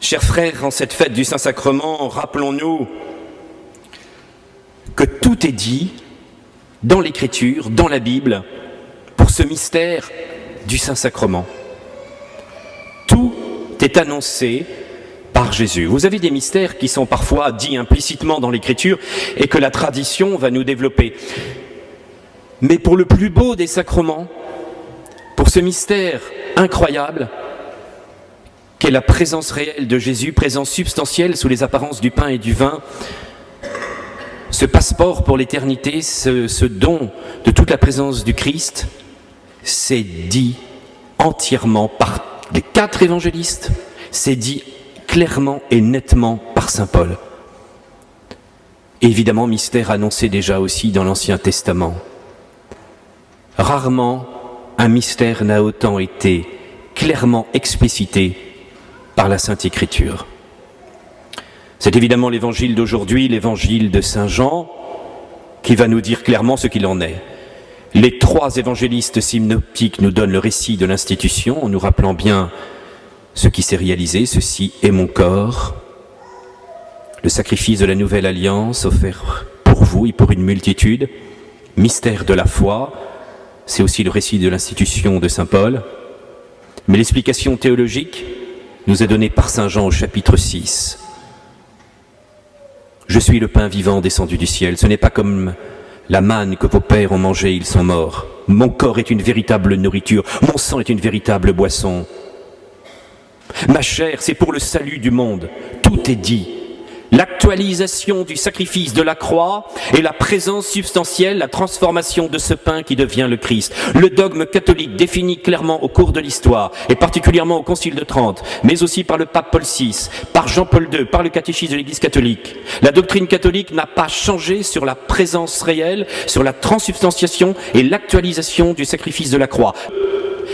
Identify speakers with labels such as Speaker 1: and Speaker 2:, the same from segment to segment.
Speaker 1: Chers frères, en cette fête du Saint-Sacrement, rappelons-nous que tout est dit dans l'Écriture, dans la Bible, pour ce mystère du Saint-Sacrement. Tout est annoncé par Jésus. Vous avez des mystères qui sont parfois dits implicitement dans l'Écriture et que la tradition va nous développer. Mais pour le plus beau des sacrements, pour ce mystère incroyable, qu'est la présence réelle de Jésus, présence substantielle sous les apparences du pain et du vin, ce passeport pour l'éternité, ce don de toute la présence du Christ, c'est dit entièrement par les 4 évangélistes, c'est dit clairement et nettement par saint Paul. Évidemment, mystère annoncé déjà aussi dans l'Ancien Testament. Rarement un mystère n'a autant été clairement explicité par la Sainte Écriture. C'est évidemment l'évangile d'aujourd'hui, l'évangile de saint Jean, qui va nous dire clairement ce qu'il en est. Les 3 évangélistes synoptiques nous donnent le récit de l'institution, en nous rappelant bien ce qui s'est réalisé. Ceci est mon corps, le sacrifice de la nouvelle alliance offert pour vous et pour une multitude. Mystère de la foi, c'est aussi le récit de l'institution de saint Paul. Mais l'explication théologique nous est donnée par saint Jean au chapitre 6. Je suis le pain vivant descendu du ciel. Ce n'est pas comme la manne que vos pères ont mangée, ils sont morts. Mon corps est une véritable nourriture, mon sang est une véritable boisson. Ma chair, c'est pour le salut du monde. Tout est dit. L'actualisation du sacrifice de la croix et la présence substantielle, la transformation de ce pain qui devient le Christ. Le dogme catholique défini clairement au cours de l'histoire, et particulièrement au Concile de Trente, mais aussi par le pape Paul VI, par Jean-Paul II, par le catéchisme de l'Église catholique. La doctrine catholique n'a pas changé sur la présence réelle, sur la transubstantiation et l'actualisation du sacrifice de la croix.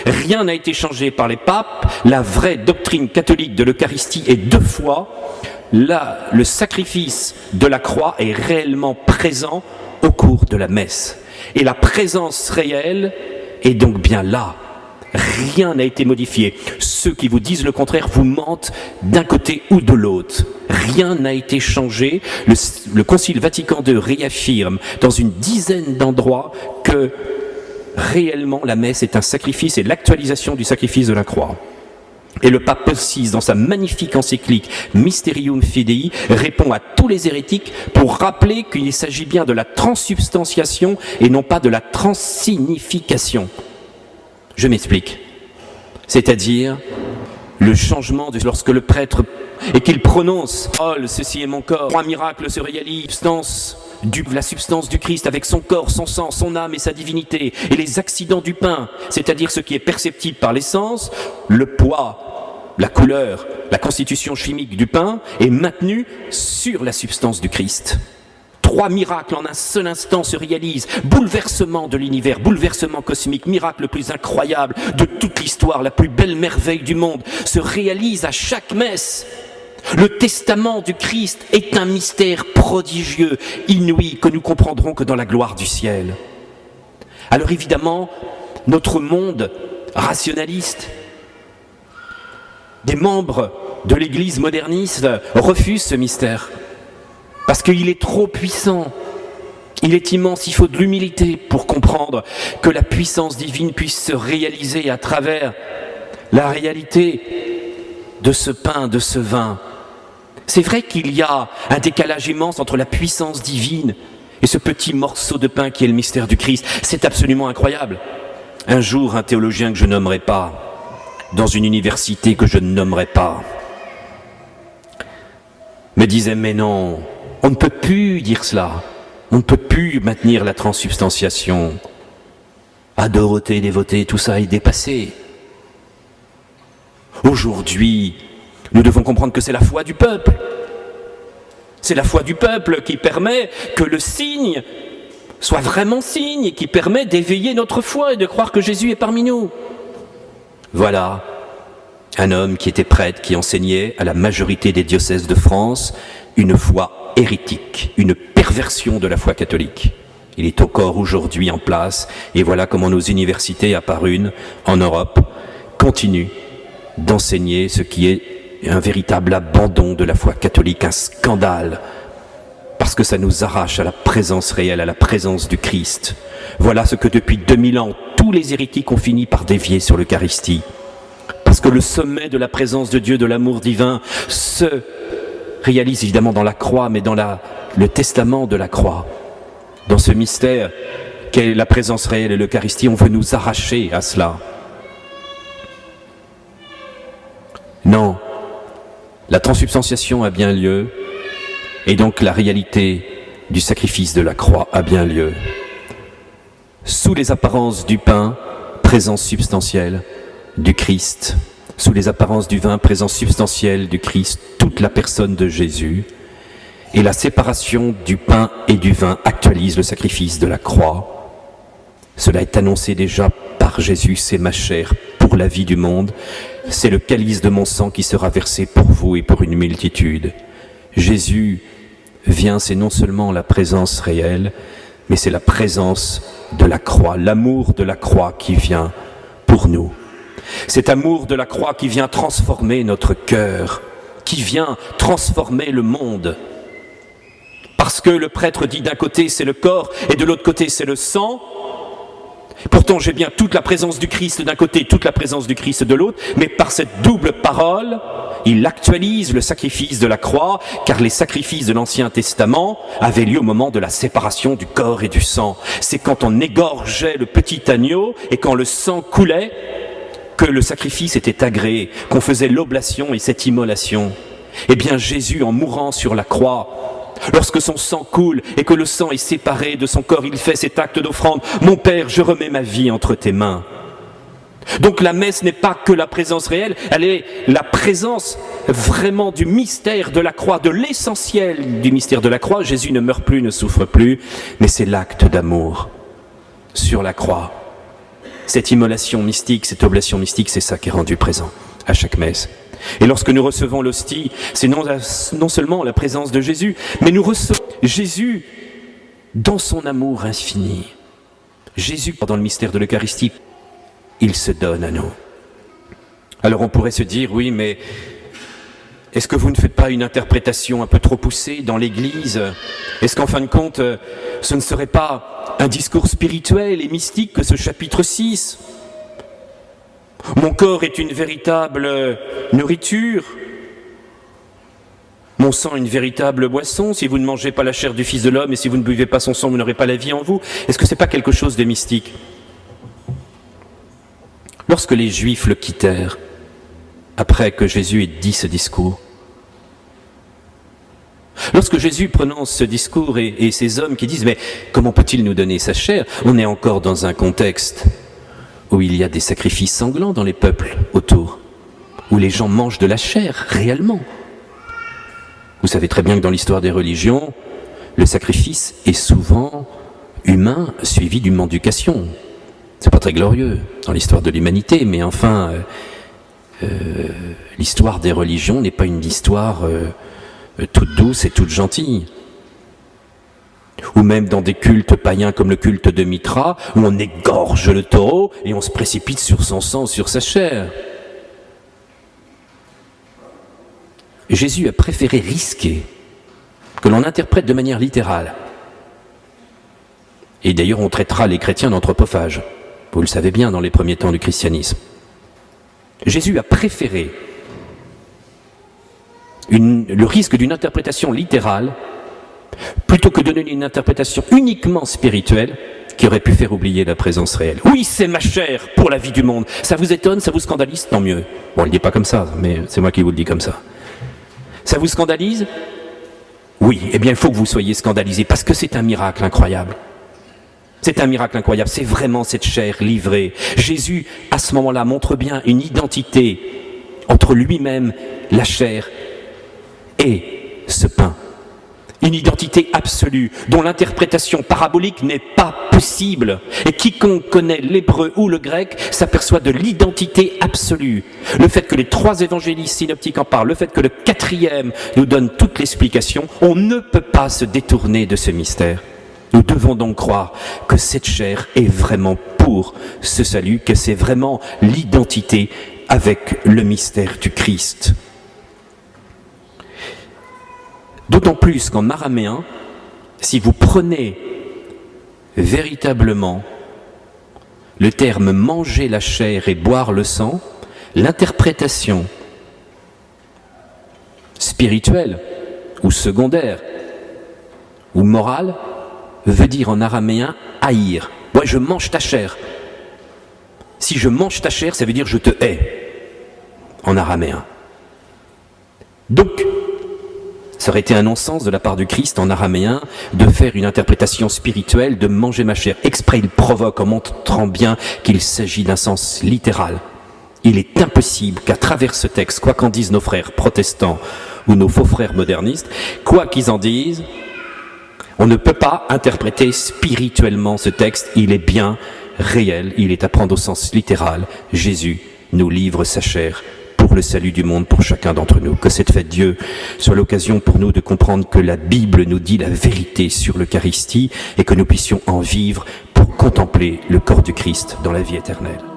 Speaker 1: Rien n'a été changé par les papes. La vraie doctrine catholique de l'Eucharistie est 2 fois. Là, le sacrifice de la croix est réellement présent au cours de la messe. Et la présence réelle est donc bien là. Rien n'a été modifié. Ceux qui vous disent le contraire vous mentent d'un côté ou de l'autre. Rien n'a été changé. Le Concile Vatican II réaffirme dans une dizaine d'endroits que réellement la messe est un sacrifice et l'actualisation du sacrifice de la croix. Et le pape Paul VI, dans sa magnifique encyclique Mysterium Fidei, répond à tous les hérétiques pour rappeler qu'il s'agit bien de la transsubstantiation et non pas de la transsignification. Je m'explique. C'est-à-dire le changement de lorsque le prêtre et qu'il prononce « Oh, ceci est mon corps », 3 miracles se réalisent, la substance du Christ avec son corps, son sang, son âme et sa divinité, et les accidents du pain, c'est-à-dire ce qui est perceptible par l'essence, le poids, la couleur, la constitution chimique du pain, est maintenu sur la substance du Christ. 3 miracles en un seul instant se réalisent. Bouleversement de l'univers, bouleversement cosmique, miracle le plus incroyable de toute l'histoire, la plus belle merveille du monde, se réalise à chaque messe. Le testament du Christ est un mystère prodigieux, inouï, que nous comprendrons que dans la gloire du ciel. Alors évidemment, notre monde rationaliste, des membres de l'Église moderniste refusent ce mystère, parce qu'il est trop puissant, il est immense, il faut de l'humilité pour comprendre que la puissance divine puisse se réaliser à travers la réalité de ce pain, de ce vin. C'est vrai qu'il y a un décalage immense entre la puissance divine et ce petit morceau de pain qui est le mystère du Christ. C'est absolument incroyable. Un jour, un théologien que je nommerai pas, dans une université que je ne nommerai pas, me disait « Mais non, on ne peut plus dire cela. On ne peut plus maintenir la transsubstantiation. À Dorothée, dévoté, tout ça est dépassé. Aujourd'hui, nous devons comprendre que c'est la foi du peuple. C'est la foi du peuple qui permet que le signe soit vraiment signe et qui permet d'éveiller notre foi et de croire que Jésus est parmi nous. » Voilà un homme qui était prêtre, qui enseignait à la majorité des diocèses de France une foi hérétique, une perversion de la foi catholique. Il est encore aujourd'hui en place, et voilà comment nos universités, à part une, en Europe, continuent d'enseigner ce qui est un véritable abandon de la foi catholique, un scandale, parce que ça nous arrache à la présence réelle, à la présence du Christ. Voilà ce que depuis 2000 ans, tous les hérétiques ont fini par dévier sur l'Eucharistie. Parce que le sommet de la présence de Dieu, de l'amour divin, se réalise évidemment dans la croix, mais dans le testament de la croix. Dans ce mystère qu'est la présence réelle et l'Eucharistie, on veut nous arracher à cela. Non, la transubstantiation a bien lieu, et donc la réalité du sacrifice de la croix a bien lieu. Sous les apparences du pain, présence substantielle du Christ. Sous les apparences du vin, présence substantielle du Christ, toute la personne de Jésus. Et la séparation du pain et du vin actualise le sacrifice de la croix. Cela est annoncé déjà par Jésus, c'est ma chair pour la vie du monde. C'est le calice de mon sang qui sera versé pour vous et pour une multitude. Jésus vient, c'est non seulement la présence réelle, mais c'est la présence de la croix, l'amour de la croix qui vient pour nous. Cet amour de la croix qui vient transformer notre cœur, qui vient transformer le monde. Parce que le prêtre dit d'un côté c'est le corps et de l'autre côté c'est le sang. Pourtant j'ai bien toute la présence du Christ d'un côté, toute la présence du Christ de l'autre, mais par cette double parole, il actualise le sacrifice de la croix, car les sacrifices de l'Ancien Testament avaient lieu au moment de la séparation du corps et du sang. C'est quand on égorgeait le petit agneau et quand le sang coulait que le sacrifice était agréé, qu'on faisait l'oblation et cette immolation. Eh bien Jésus, en mourant sur la croix, lorsque son sang coule et que le sang est séparé de son corps, il fait cet acte d'offrande. Mon Père, je remets ma vie entre tes mains. Donc la messe n'est pas que la présence réelle, elle est la présence vraiment du mystère de la croix, de l'essentiel du mystère de la croix. Jésus ne meurt plus, ne souffre plus, mais c'est l'acte d'amour sur la croix. Cette immolation mystique, cette oblation mystique, c'est ça qui est rendu présent à chaque messe. Et lorsque nous recevons l'hostie, c'est non seulement la présence de Jésus, mais nous recevons Jésus dans son amour infini. Jésus, dans le mystère de l'Eucharistie, il se donne à nous. Alors on pourrait se dire, oui, mais est-ce que vous ne faites pas une interprétation un peu trop poussée dans l'Église? Est-ce qu'en fin de compte, ce ne serait pas un discours spirituel et mystique que ce chapitre 6 ? Mon corps est une véritable nourriture. Mon sang est une véritable boisson. Si vous ne mangez pas la chair du Fils de l'homme et si vous ne buvez pas son sang, vous n'aurez pas la vie en vous. Est-ce que ce n'est pas quelque chose de mystique ? Lorsque les Juifs le quittèrent, après que Jésus ait dit ce discours, lorsque Jésus prononce ce discours et ces hommes qui disent « Mais comment peut-il nous donner sa chair ?» On est encore dans un contexte où il y a des sacrifices sanglants dans les peuples autour, où les gens mangent de la chair réellement. Vous savez très bien que dans l'histoire des religions, le sacrifice est souvent humain suivi d'une mendication. C'est pas très glorieux dans l'histoire de l'humanité, mais enfin, l'histoire des religions n'est pas une histoire toute douce et toute gentille. Ou même dans des cultes païens comme le culte de Mitra, où on égorge le taureau et on se précipite sur son sang, sur sa chair. Jésus a préféré risquer que l'on interprète de manière littérale. Et d'ailleurs, on traitera les chrétiens d'anthropophages. Vous le savez bien dans les premiers temps du christianisme. Jésus a préféré le risque d'une interprétation littérale plutôt que de donner une interprétation uniquement spirituelle qui aurait pu faire oublier la présence réelle. Oui, c'est ma chair pour la vie du monde. Ça vous étonne, ça vous scandalise, tant mieux. Bon, il ne dit pas comme ça, mais c'est moi qui vous le dis comme ça. Ça vous scandalise ? Oui, eh bien il faut que vous soyez scandalisés parce que c'est un miracle incroyable. C'est un miracle incroyable, c'est vraiment cette chair livrée. Jésus, à ce moment-là, montre bien une identité entre lui-même, la chair, et ce pain. Une identité absolue, dont l'interprétation parabolique n'est pas possible. Et quiconque connaît l'hébreu ou le grec s'aperçoit de l'identité absolue. Le fait que les 3 évangélistes synoptiques en parlent, le fait que le 4e nous donne toute l'explication, on ne peut pas se détourner de ce mystère. Nous devons donc croire que cette chair est vraiment pour ce salut, que c'est vraiment l'identité avec le mystère du Christ. D'autant plus qu'en araméen, si vous prenez véritablement le terme manger la chair et boire le sang, l'interprétation spirituelle ou secondaire ou morale veut dire en araméen haïr. Ouais, je mange ta chair. Si je mange ta chair, ça veut dire je te hais en araméen. Donc, ça aurait été un non-sens de la part du Christ en araméen de faire une interprétation spirituelle de manger ma chair. Exprès, il provoque en montrant bien qu'il s'agit d'un sens littéral. Il est impossible qu'à travers ce texte, quoi qu'en disent nos frères protestants ou nos faux frères modernistes, quoi qu'ils en disent, on ne peut pas interpréter spirituellement ce texte. Il est bien réel, il est à prendre au sens littéral. Jésus nous livre sa chair pour le salut du monde, pour chacun d'entre nous. Que cette fête Dieu soit l'occasion pour nous de comprendre que la Bible nous dit la vérité sur l'Eucharistie et que nous puissions en vivre pour contempler le corps du Christ dans la vie éternelle.